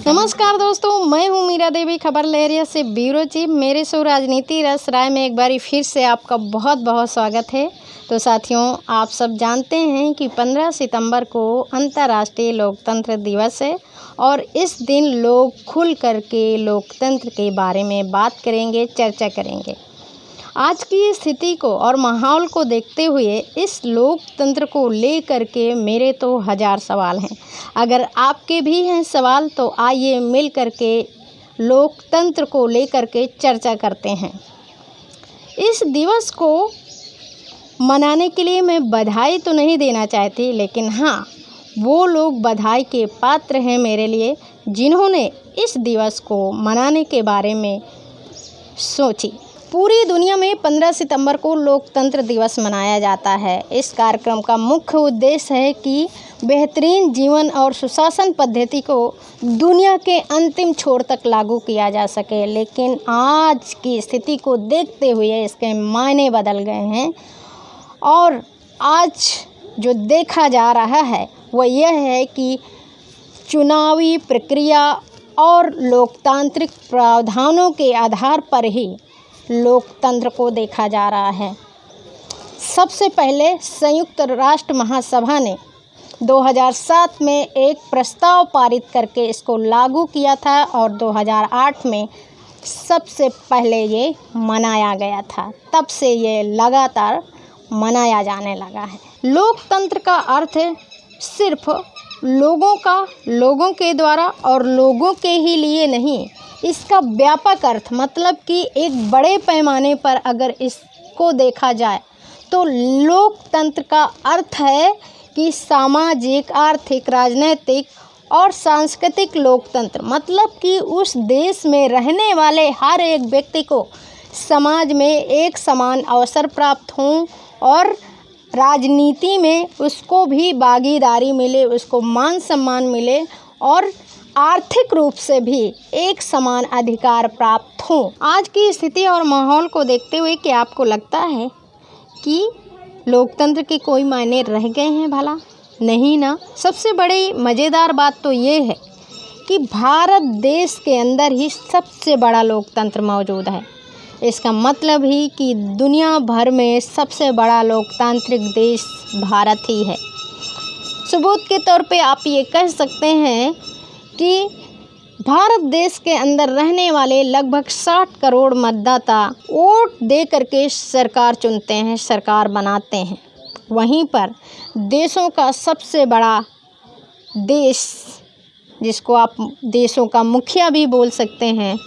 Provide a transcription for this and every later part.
नमस्कार दोस्तों, मैं हूं मीरा देवी, खबर लहरिया से ब्यूरो चीफ। मेरे शो राजनीति रस राय में एक बारी फिर से आपका बहुत बहुत स्वागत है। तो साथियों, आप सब जानते हैं कि 15 सितंबर को अंतर्राष्ट्रीय लोकतंत्र दिवस है और इस दिन लोग खुल करके लोकतंत्र के बारे में बात करेंगे, चर्चा करेंगे। आज की स्थिति को और माहौल को देखते हुए इस लोकतंत्र को लेकर के मेरे तो हज़ार सवाल हैं। अगर आपके भी हैं सवाल तो आइए मिल कर के लोकतंत्र को लेकर के चर्चा करते हैं। इस दिवस को मनाने के लिए मैं बधाई तो नहीं देना चाहती, लेकिन हाँ, वो लोग बधाई के पात्र हैं मेरे लिए जिन्होंने इस दिवस को मनाने के बारे में सोची। पूरी दुनिया में 15 सितंबर को लोकतंत्र दिवस मनाया जाता है। इस कार्यक्रम का मुख्य उद्देश्य है कि बेहतरीन जीवन और सुशासन पद्धति को दुनिया के अंतिम छोर तक लागू किया जा सके। लेकिन आज की स्थिति को देखते हुए इसके मायने बदल गए हैं और आज जो देखा जा रहा है वह यह है कि चुनावी प्रक्रिया और लोकतांत्रिक प्रावधानों के आधार पर ही लोकतंत्र को देखा जा रहा है। सबसे पहले संयुक्त राष्ट्र महासभा ने 2007 में एक प्रस्ताव पारित करके इसको लागू किया था और 2008 में सबसे पहले ये मनाया गया था। तब से ये लगातार मनाया जाने लगा है। लोकतंत्र का अर्थ है सिर्फ लोगों के द्वारा और लोगों के ही लिए नहीं, इसका व्यापक अर्थ मतलब कि एक बड़े पैमाने पर अगर इसको देखा जाए तो लोकतंत्र का अर्थ है कि सामाजिक, आर्थिक, राजनीतिक और सांस्कृतिक लोकतंत्र, मतलब कि उस देश में रहने वाले हर एक व्यक्ति को समाज में एक समान अवसर प्राप्त हों और राजनीति में उसको भी भागीदारी मिले, उसको मान सम्मान मिले और आर्थिक रूप से भी एक समान अधिकार प्राप्त हो। आज की स्थिति और माहौल को देखते हुए क्या आपको लगता है कि लोकतंत्र के कोई मायने रह गए हैं? भला नहीं ना। सबसे बड़ी मज़ेदार बात तो ये है कि भारत देश के अंदर ही सबसे बड़ा लोकतंत्र मौजूद है। इसका मतलब ही कि दुनिया भर में सबसे बड़ा लोकतांत्रिक देश भारत ही है। सबूत के तौर पे आप ये कह सकते हैं कि भारत देश के अंदर रहने वाले लगभग 60 करोड़ मतदाता वोट दे करके सरकार चुनते हैं, सरकार बनाते हैं। वहीं पर देशों का सबसे बड़ा देश, जिसको आप देशों का मुखिया भी बोल सकते हैं,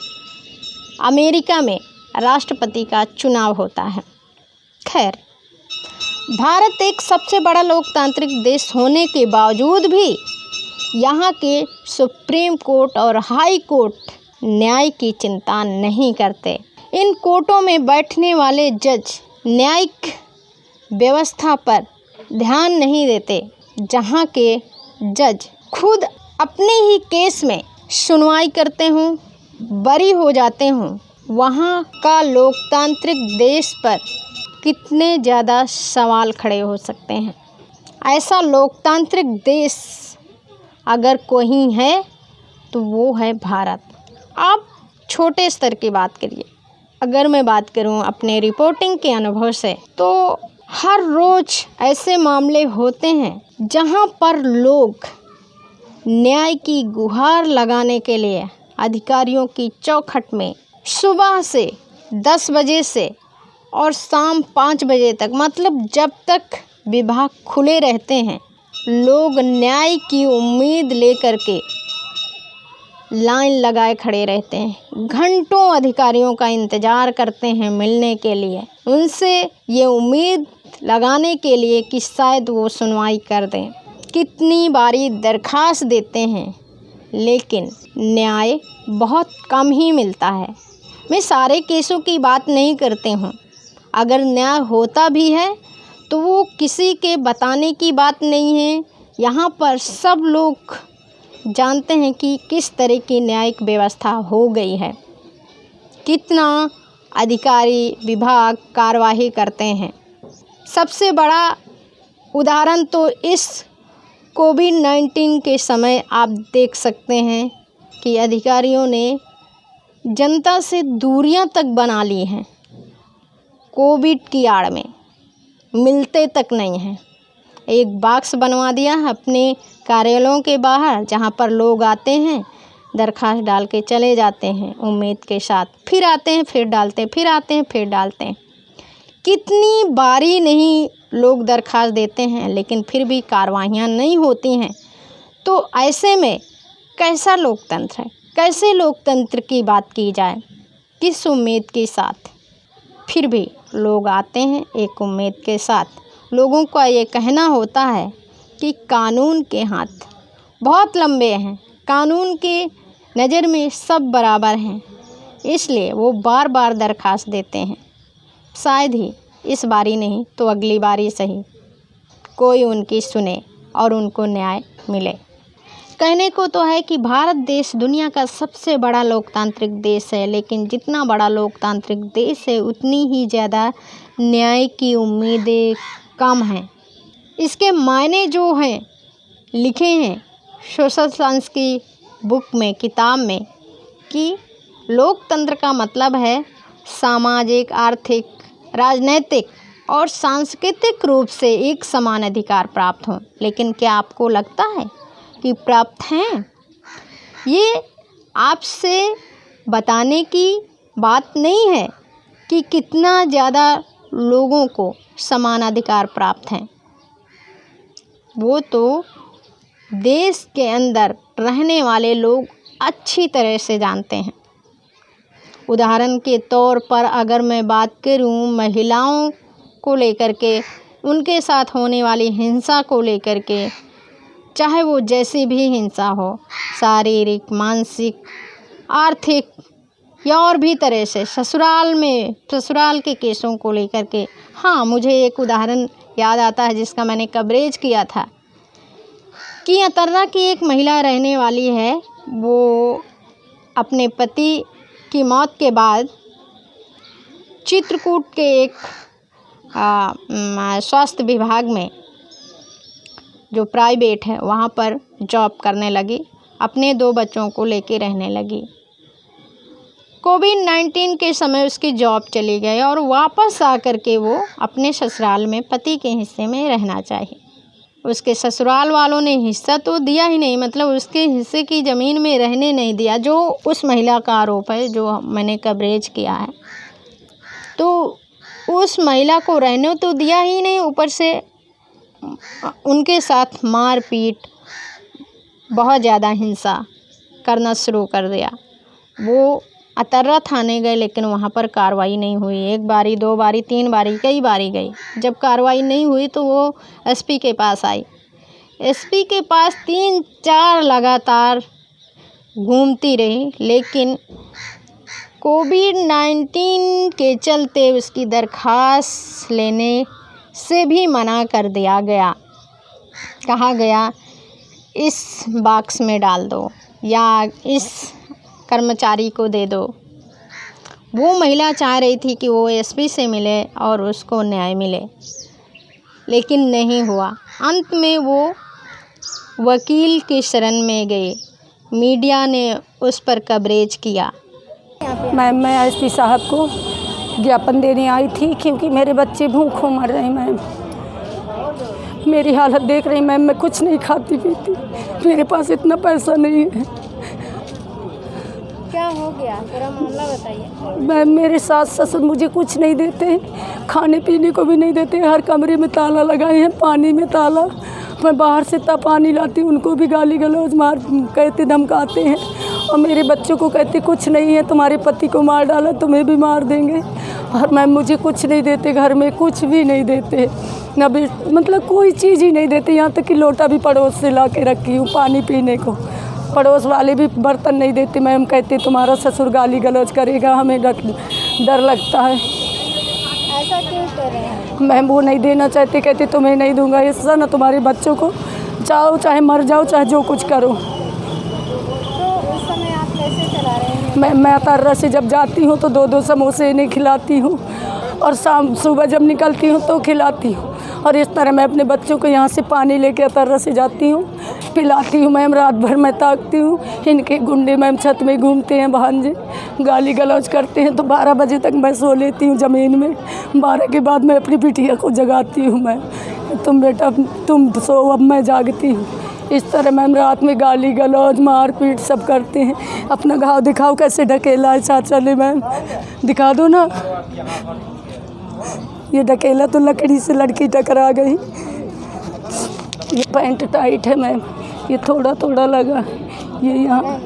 अमेरिका में राष्ट्रपति का चुनाव होता है। खैर, भारत एक सबसे बड़ा लोकतांत्रिक देश होने के बावजूद भी यहाँ के सुप्रीम कोर्ट और हाई कोर्ट न्याय की चिंता नहीं करते। इन कोर्टों में बैठने वाले जज न्यायिक व्यवस्था पर ध्यान नहीं देते। जहाँ के जज खुद अपने ही केस में सुनवाई करते हों, बरी हो जाते हों, वहाँ का लोकतांत्रिक देश पर कितने ज़्यादा सवाल खड़े हो सकते हैं। ऐसा लोकतांत्रिक देश अगर कोई है तो वो है भारत। आप छोटे स्तर की बात करिए। अगर मैं बात करूं अपने रिपोर्टिंग के अनुभव से, तो हर रोज़ ऐसे मामले होते हैं जहां पर लोग न्याय की गुहार लगाने के लिए अधिकारियों की चौखट में सुबह से 10 बजे से और शाम 5 बजे तक, मतलब जब तक विभाग खुले रहते हैं, लोग न्याय की उम्मीद लेकर के लाइन लगाए खड़े रहते हैं। घंटों अधिकारियों का इंतज़ार करते हैं मिलने के लिए, उनसे ये उम्मीद लगाने के लिए कि शायद वो सुनवाई कर दें। कितनी बारी दरखास्त देते हैं लेकिन न्याय बहुत कम ही मिलता है। मैं सारे केसों की बात नहीं करती हूँ। अगर न्याय होता भी है तो वो किसी के बताने की बात नहीं है। यहाँ पर सब लोग जानते हैं कि किस तरह की न्यायिक व्यवस्था हो गई है, कितना अधिकारी विभाग कार्यवाही करते हैं। सबसे बड़ा उदाहरण तो इस कोविड-19 के समय आप देख सकते हैं कि अधिकारियों ने जनता से दूरियां तक बना ली हैं। कोविड की आड़ में मिलते तक नहीं हैं। एक बॉक्स बनवा दिया अपने कार्यालयों के बाहर, जहां पर लोग आते हैं, दरख्वास्त डाल के चले जाते हैं उम्मीद के साथ, फिर आते हैं, फिर डालते हैं, फिर आते हैं, फिर डालते हैं। कितनी बारी नहीं लोग दरख्वास्त देते हैं, लेकिन फिर भी कार्रवाइयाँ नहीं होती हैं। तो ऐसे में कैसा लोकतंत्र है? कैसे लोकतंत्र की बात की जाए? किस उम्मीद के साथ? फिर भी लोग आते हैं एक उम्मीद के साथ। लोगों का ये कहना होता है कि कानून के हाथ बहुत लंबे हैं, कानून के नज़र में सब बराबर हैं, इसलिए वो बार बार दरख्वास्त देते हैं। शायद ही इस बारी नहीं तो अगली बारी सही कोई उनकी सुने और उनको न्याय मिले। कहने को तो है कि भारत देश दुनिया का सबसे बड़ा लोकतांत्रिक देश है, लेकिन जितना बड़ा लोकतांत्रिक देश है उतनी ही ज़्यादा न्याय की उम्मीदें कम हैं। इसके मायने जो हैं लिखे हैं सोशल साइंस की बुक में, किताब में, कि लोकतंत्र का मतलब है सामाजिक, आर्थिक, राजनीतिक और सांस्कृतिक रूप से एक समान अधिकार प्राप्त हों। लेकिन क्या आपको लगता है कि प्राप्त हैं? ये आपसे बताने की बात नहीं है कि कितना ज़्यादा लोगों को समान अधिकार प्राप्त हैं। वो तो देश के अंदर रहने वाले लोग अच्छी तरह से जानते हैं। उदाहरण के तौर पर अगर मैं बात करूं महिलाओं को लेकर के, उनके साथ होने वाली हिंसा को लेकर के, चाहे वो जैसी भी हिंसा हो, शारीरिक, मानसिक, आर्थिक या और भी तरह से, ससुराल के केसों को लेकर के। हाँ, मुझे एक उदाहरण याद आता है जिसका मैंने कवरेज किया था कि अतर्रा की एक महिला रहने वाली है। वो अपने पति की मौत के बाद चित्रकूट के एक स्वास्थ्य विभाग में जो प्राइवेट है वहाँ पर जॉब करने लगी, अपने 2 बच्चों को लेके रहने लगी। कोविड-19 के समय उसकी जॉब चली गई और वापस आकर के वो अपने ससुराल में पति के हिस्से में रहना चाहिए। उसके ससुराल वालों ने हिस्सा तो दिया ही नहीं, मतलब उसके हिस्से की ज़मीन में रहने नहीं दिया, जो उस महिला का आरोप है, जो मैंने कवरेज किया है। तो उस महिला को रहने तो दिया ही नहीं, ऊपर से उनके साथ मारपीट, बहुत ज़्यादा हिंसा करना शुरू कर दिया। वो अतर्रा थाने गए, लेकिन वहाँ पर कार्रवाई नहीं हुई। 1 बारी, 2 बारी, 3 बारी, कई बारी गई। जब कार्रवाई नहीं हुई तो वो एसपी के पास आई। एसपी के पास 3-4 लगातार घूमती रही, लेकिन कोविड-19 के चलते उसकी दरख्वास्त लेने से भी मना कर दिया गया। कहा गया इस बॉक्स में डाल दो या इस कर्मचारी को दे दो। वो महिला चाह रही थी कि वो एसपी से मिले और उसको न्याय मिले, लेकिन नहीं हुआ। अंत में वो वकील की शरण में गई। मीडिया ने उस पर कवरेज किया। मैम, मैं एसपी साहब को ज्ञापन देने आई थी क्योंकि मेरे बच्चे भूखों मर रहे हैं। मैम, मेरी हालत देख रही मैम, मैं कुछ नहीं खाती पीती, मेरे पास इतना पैसा नहीं है। क्या हो गया, पूरा मामला बताइए। मैम, मेरे सास ससुर मुझे कुछ नहीं देते, खाने पीने को भी नहीं देते, हर कमरे में ताला लगाए हैं, पानी में ताला। मैं बाहर से तब पानी लाती हूँ, उनको भी गाली गलौज मार कहते धमकाते हैं, और मेरे बच्चों को कहते कुछ नहीं है, तुम्हारे पति को मार डाला, तुम्हें भी मार देंगे। और मैम, मुझे कुछ नहीं देते, घर में कुछ भी नहीं देते, अभी मतलब कोई चीज़ ही नहीं देते। यहाँ तक कि लोटा भी पड़ोस से ला के रखी हूँ पानी पीने को, पड़ोस वाले भी बर्तन नहीं देते। मैम, कहते तुम्हारा ससुर गाली गलौज करेगा, हमें डर लगता है। ऐसा क्यों कर रहे हैं? मैम, वो नहीं देना चाहते, कहते तुम्हें नहीं दूंगा, ऐसा ना तुम्हारे बच्चों को, जाओ चाहे मर जाओ, चाहे जो कुछ करो। तो उस समय आप कैसे चला रहे हैं? मैं अतर्रा से जब जाती हूँ तो 2-2 समोसे इन्हें खिलाती हूँ, और सुबह जब निकलती हूँ तो खिलाती हूँ, और इस तरह मैं अपने बच्चों को यहाँ से पानी लेके अतर्रा से जाती हूँ। पिलाती हूँ मैम, रात भर मैं ताकती हूँ। इनके गुंडे मैम छत में घूमते हैं, भांजे गाली गलौज करते हैं, तो 12 बजे तक मैं सो लेती हूँ ज़मीन में। 12 के बाद मैं अपनी बिटिया को जगाती हूँ, मैं तुम बेटा तुम सो, अब मैं जागती हूँ। इस तरह मैम रात में गाली गलौज मार पीट सब करते हैं। अपना घाव दिखाओ कैसे ढकेला है चाचा ने, मैम दिखा दो ना। ये ढकेला तो लकड़ी से लड़की टकरा गई। ये पैंट टाइट है मैम, ये थोड़ा थोड़ा लगा, ये यहाँ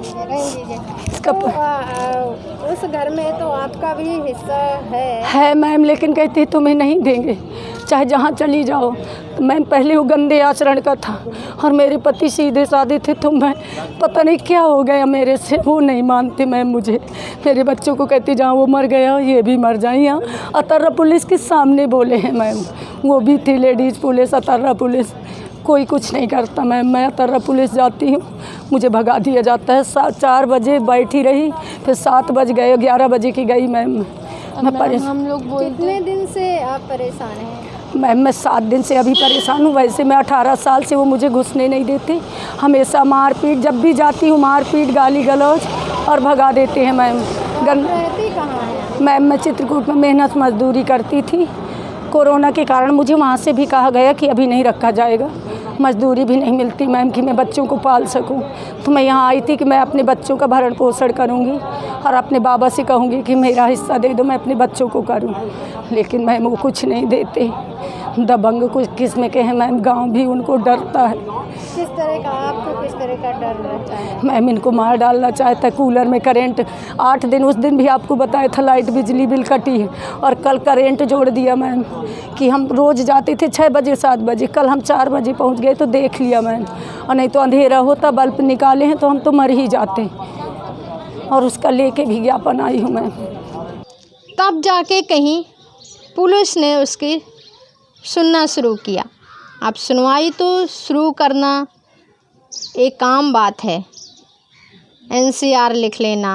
इसका उस घर में तो आपका भी हिस्सा है मैम, लेकिन कहती है तुम्हें नहीं देंगे, चाहे जहाँ चली जाओ। तो मैम पहले वो गंदे आचरण का था और मेरे पति सीधे साधे थे, तो मैं पता नहीं क्या हो गया मेरे से, वो नहीं मानते मैम मुझे। मेरे बच्चों को कहती जहाँ वो मर गया ये भी मर जाए। यहाँ अतर्रा पुलिस के सामने बोले हैं मैम, वो भी थी लेडीज़ पुलिस, अतर्रा पुलिस, कोई कुछ नहीं करता मैम। मैं अतर्रा पुलिस जाती हूँ, मुझे भगा दिया जाता है। 4 बजे बैठी रही, फिर 7 बज गए, 11 बजे की गई मैम। मैं परेशान, हम लोग कितने दिन से आप परेशान हैं? मैम मैं 7 दिन से अभी परेशान हूँ। वैसे मैं 18 साल से वो मुझे घुसने नहीं देते, हमेशा मारपीट, जब भी जाती हूँ मारपीट गाली गलौज और भगा देते हैं मैम। रहती कहाँ है? मैम मैं चित्रकूट में मेहनत मजदूरी करती थी। कोरोना के कारण मुझे वहाँ से भी कहा गया कि अभी नहीं रखा जाएगा, मजदूरी भी नहीं मिलती मैम कि मैं बच्चों को पाल सकूं। तो मैं यहाँ आई थी कि मैं अपने बच्चों का भरण पोषण करूँगी और अपने बाबा से कहूँगी कि मेरा हिस्सा दे दो, मैं अपने बच्चों को करूँ। लेकिन मैम वो कुछ नहीं देते, दबंग कुछ किस्म के हैं मैम, गांव भी उनको डरता है। किस तरह का, आपको किस तरह का डर रहता है? मैम इनको मार डालना चाहता है। कूलर में करंट 8 दिन, उस दिन भी आपको बताया था लाइट बिजली बिल कटी है, और कल करंट जोड़ दिया मैम कि हम रोज़ जाते थे 6 बजे 7 बजे, कल हम 4 बजे पहुंच गए तो देख लिया मैम, और नहीं तो अंधेरा होता, बल्ब निकाले हैं तो हम तो मर ही जाते। और उसका लेके विज्ञापन आई हूँ मैम। तब जाके कहीं पुलिस ने उसकी सुनना शुरू किया। अब सुनवाई तो शुरू करना एक आम बात है, NCR लिख लेना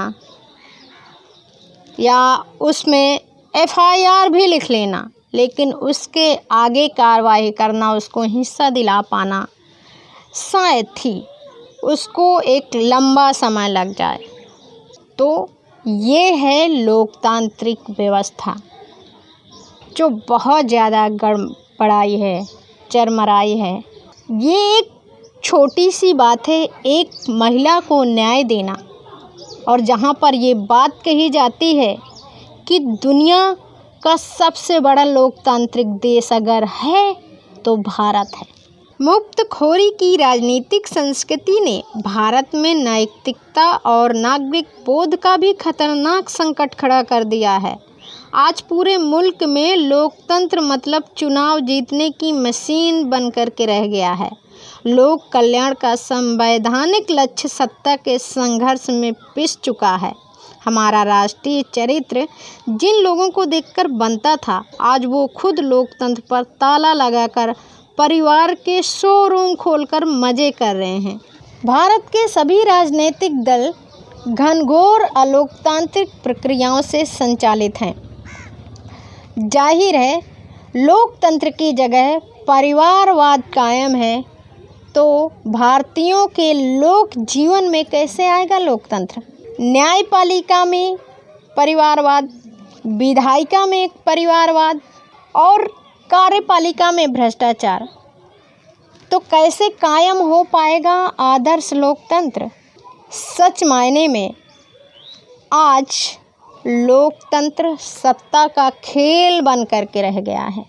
या उसमें FIR भी लिख लेना, लेकिन उसके आगे कार्रवाई करना, उसको हिस्सा दिला पाना शायद थी उसको एक लंबा समय लग जाए। तो ये है लोकतांत्रिक व्यवस्था जो बहुत ज़्यादा गड़बड़ाई है, चरमराई है। ये एक छोटी सी बात है, एक महिला को न्याय देना, और जहाँ पर ये बात कही जाती है कि दुनिया का सबसे बड़ा लोकतांत्रिक देश अगर है तो भारत है। मुफ्तखोरी की राजनीतिक संस्कृति ने भारत में नैतिकता और नागरिक बोध का भी खतरनाक संकट खड़ा कर दिया है। आज पूरे मुल्क में लोकतंत्र मतलब चुनाव जीतने की मशीन बन कर के रह गया है। लोक कल्याण का संवैधानिक लक्ष्य सत्ता के संघर्ष में पिस चुका है। हमारा राष्ट्रीय चरित्र जिन लोगों को देखकर बनता था, आज वो खुद लोकतंत्र पर ताला लगाकर परिवार के शोरूम खोलकर मज़े कर रहे हैं। भारत के सभी राजनीतिक दल घनघोर अलोकतांत्रिक प्रक्रियाओं से संचालित हैं। जाहिर है लोकतंत्र की जगह परिवारवाद कायम है, तो भारतीयों के लोक जीवन में कैसे आएगा लोकतंत्र? न्यायपालिका में परिवारवाद, विधायिका में परिवारवाद और कार्यपालिका में भ्रष्टाचार, तो कैसे कायम हो पाएगा आदर्श लोकतंत्र? सच मायने में आज लोकतंत्र सत्ता का खेल बन करके रह गया है।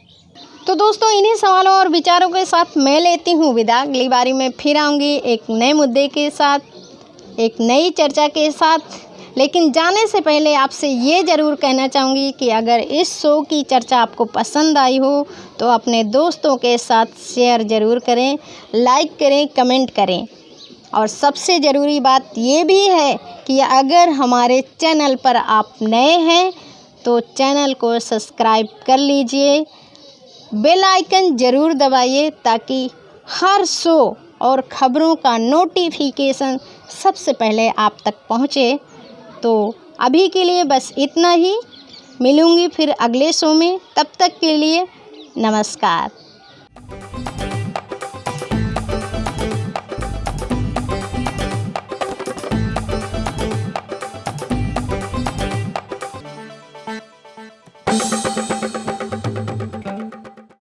तो दोस्तों, इन्हीं सवालों और विचारों के साथ मैं लेती हूँ विदा। अगली बारी में फिर आऊँगी एक नए मुद्दे के साथ, एक नई चर्चा के साथ। लेकिन जाने से पहले आपसे ये ज़रूर कहना चाहूँगी कि अगर इस शो की चर्चा आपको पसंद आई हो तो अपने दोस्तों के साथ शेयर ज़रूर करें, लाइक करें, कमेंट करें। और सबसे ज़रूरी बात ये भी है कि अगर हमारे चैनल पर आप नए हैं तो चैनल को सब्सक्राइब कर लीजिए, बेल आइकन ज़रूर दबाइए ताकि हर शो और ख़बरों का नोटिफिकेशन सबसे पहले आप तक पहुँचे। तो अभी के लिए बस इतना ही, मिलूँगी फिर अगले शो में, तब तक के लिए नमस्कार।